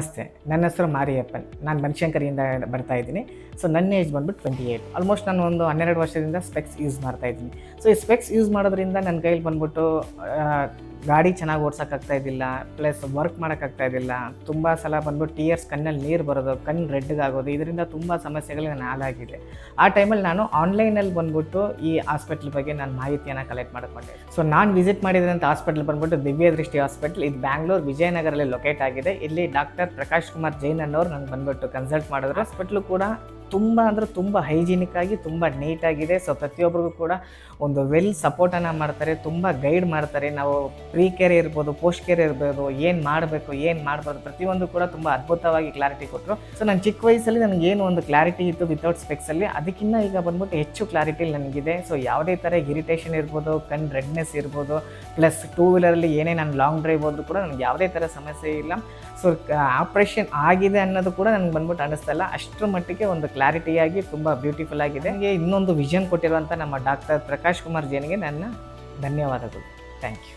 ನಮಸ್ತೆ, ನನ್ನ ಹೆಸರು ಮಾರಿಯಪ್ಪನ್. ನಾನು ಬನಶಂಕರಿಯಿಂದ ಬರ್ತಾ ಇದ್ದೀನಿ. ಸೊ ನನ್ನ ಏಜ್ ಬಂದ್ಬಿಟ್ಟು 28. ಆಲ್ಮೋಸ್ಟ್ ನಾನು ಒಂದು 12 ವರ್ಷದಿಂದ ಸ್ಪೆಕ್ಸ್ ಯೂಸ್ ಮಾಡ್ತಾ ಇದ್ದೀನಿ. ಸೊ ಈ ಸ್ಪೆಕ್ಸ್ ಯೂಸ್ ಮಾಡೋದ್ರಿಂದ ನನ್ನ ಕೈಯಲ್ಲಿ ಬಂದ್ಬಿಟ್ಟು ಗಾಡಿ ಚೆನ್ನಾಗಿ ಓಡ್ಸೋಕ್ಕಾಗ್ತಾ ಇದ್ದಿಲ್ಲ, ಪ್ಲಸ್ ವರ್ಕ್ ಮಾಡೋಕ್ಕಾಗ್ತಾ ಇದ್ದಿಲ್ಲ. ತುಂಬ ಸಲ ಬಂದ್ಬಿಟ್ಟು ಟಿಯರ್ಸ್ ಕಣ್ಣಲ್ಲಿ ನೀರು ಬರೋದು, ಕಣ್ಣು ರೆಡ್ಗಾಗೋದು, ಇದರಿಂದ ತುಂಬ ಸಮಸ್ಯೆಗಳು ನಾನು ಹಾಳಾಗಿದೆ. ಆ ಟೈಮಲ್ಲಿ ನಾನು ಆನ್ಲೈನಲ್ಲಿ ಬಂದ್ಬಿಟ್ಟು ಈ ಹಾಸ್ಪಿಟ್ಲ್ ಬಗ್ಗೆ ನಾನು ಮಾಹಿತಿಯನ್ನು ಕಲೆಕ್ಟ್ ಮಾಡಿಕೊಂಡೆ. ಸೊ ನಾನು ವಿಸಿಟ್ ಮಾಡಿದಂಥ ಹಾಸ್ಪಿಟ್ಲ್ ಬಂದ್ಬಿಟ್ಟು ದಿವ್ಯ ದೃಷ್ಟಿ ಹಾಸ್ಪಿಟ್ಲ್. ಇದು ಬ್ಯಾಂಗ್ಳೂರು ವಿಜಯನಗರಲ್ಲಿ ಲೊಕೇಟ್ ಆಗಿದೆ. ಇಲ್ಲಿ ಡಾಕ್ಟರ್ ಪ್ರಕಾಶ್ ಕುಮಾರ್ ಜೈನ್ ಅನ್ನೋರು ನನಗೆ ಬಂದ್ಬಿಟ್ಟು ಕನ್ಸಲ್ಟ್ ಮಾಡಿದ್ರು. ಹಾಸ್ಪಿಟ್ಲು ಕೂಡ ತುಂಬ ಹೈಜಿನಿಕ್ ಆಗಿ ತುಂಬ ನೀಟಾಗಿದೆ. ಸೊ ಪ್ರತಿಯೊಬ್ಬರಿಗೂ ಕೂಡ ಒಂದು ವೆಲ್ ಸಪೋರ್ಟನ್ನು ಮಾಡ್ತಾರೆ, ತುಂಬ ಗೈಡ್ ಮಾಡ್ತಾರೆ. ನಾವು ಪ್ರೀ ಕೇರ್ ಇರ್ಬೋದು, ಪೋಸ್ಟ್ ಕೇರ್ ಇರ್ಬೋದು, ಏನು ಮಾಡಬೇಕು ಏನು ಮಾಡಬಾರ್ದು ಪ್ರತಿಯೊಂದು ಕೂಡ ತುಂಬ ಅದ್ಭುತವಾಗಿ ಕ್ಲಾರಿಟಿ ಕೊಟ್ಟರು. ಸೊ ನಾನು ಚಿಕ್ಕ ವಯಸ್ಸಲ್ಲಿ ನನಗೇನು ಒಂದು ಕ್ಲಾರಿಟಿ ಇತ್ತು ವಿತೌಟ್ ಸ್ಪೆಕ್ಸಲ್ಲಿ, ಅದಕ್ಕಿಂತ ಈಗ ಬಂದ್ಬಿಟ್ಟು ಹೆಚ್ಚು ಕ್ಲಾರಿಟಿ ನನಗಿದೆ. ಸೊ ಯಾವುದೇ ಥರ ಇರಿಟೇಷನ್ ಇರ್ಬೋದು, ಕಣ್ಣು ರೆಡ್ನೆಸ್ ಇರ್ಬೋದು, ಪ್ಲಸ್ ಟೂ ವೀಲರಲ್ಲಿ ಏನೇ ನಾನು ಲಾಂಗ್ ಡ್ರೈವ್ ಹೋದ್ರು ಕೂಡ ನನಗೆ ಯಾವುದೇ ಥರ ಸಮಸ್ಯೆ ಇಲ್ಲ. ಸೊ ಆಪ್ರೇಷನ್ ಆಗಿದೆ ಅನ್ನೋದು ಕೂಡ ನನಗೆ ಬಂದ್ಬಿಟ್ಟು ಅನ್ನಿಸ್ತಾ ಇಲ್ಲ. ಅಷ್ಟರ ಮಟ್ಟಿಗೆ ಒಂದು ಕ್ಲಾರಿಟಿಯಾಗಿ ತುಂಬ ಬ್ಯೂಟಿಫುಲ್ ಆಗಿದೆ. ನನಗೆ ಇನ್ನೊಂದು ವಿಷನ್ ಕೊಟ್ಟಿರುವಂಥ ನಮ್ಮ ಡಾಕ್ಟರ್ ಪ್ರಕಾಶ್ ಕುಮಾರ್ ಜೈನ್ಗೆ ನನ್ನ ಧನ್ಯವಾದಗಳು. Thank you.